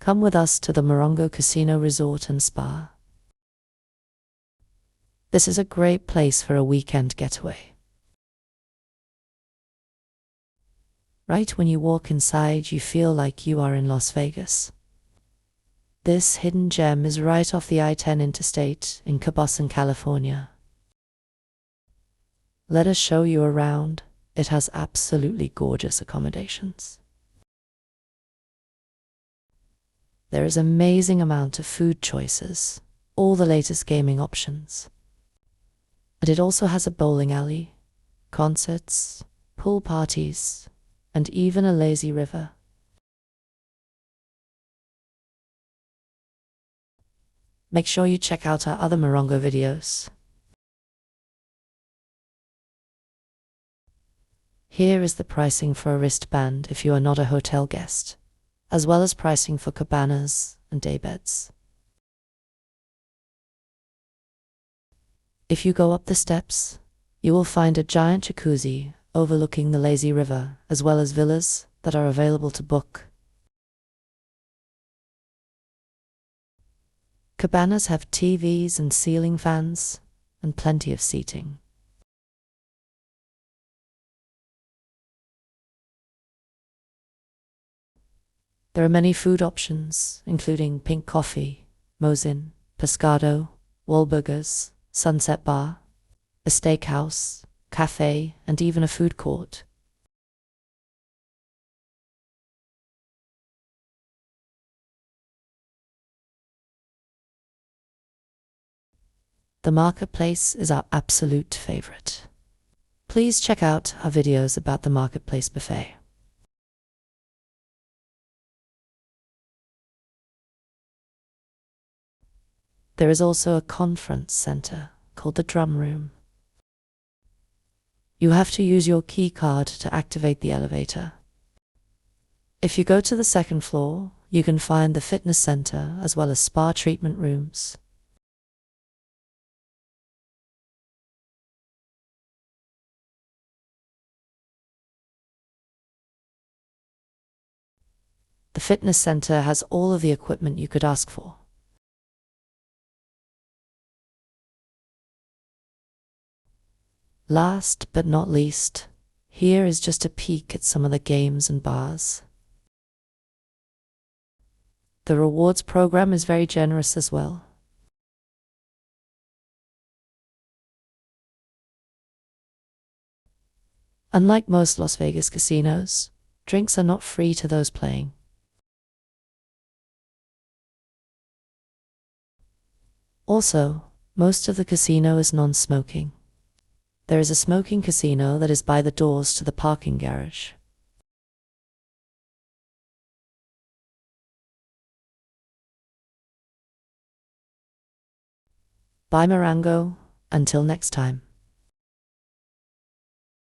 Come with us to the Morongo Casino Resort and Spa. This is a great place for a weekend getaway. Right when you walk inside, you feel like you are in Las Vegas. This hidden gem is right off the I-10 interstate in Cabazon, California. Let us show you around. It has absolutely gorgeous accommodations. There is an amazing amount of food choices, all the latest gaming options. And it also has a bowling alley, concerts, pool parties, and even a lazy river. Make sure you check out our other Morongo videos. Here is the pricing for a wristband if you are not a hotel guest, as well as pricing for cabanas and daybeds. If you go up the steps, you will find a giant jacuzzi overlooking the lazy river, as well as villas that are available to book. Cabanas have TVs and ceiling fans, and plenty of seating. There are many food options, including pink coffee, mosin, pescado, Wahlburgers, Sunset Bar, a steakhouse, cafe, and even a food court. The marketplace is our absolute favorite. Please check out our videos about the marketplace buffet. There is also a conference center called the Drum Room. You have to use your key card to activate the elevator. If you go to the second floor, you can find the fitness center as well as spa treatment rooms. The fitness center has all of the equipment you could ask for. Last but not least, here is just a peek at some of the games and bars. The rewards program is very generous as well. Unlike most Las Vegas casinos, drinks are not free to those playing. Also, most of the casino is non-smoking. There is a smoking casino that is by the doors to the parking garage. Bye Morongo, until next time.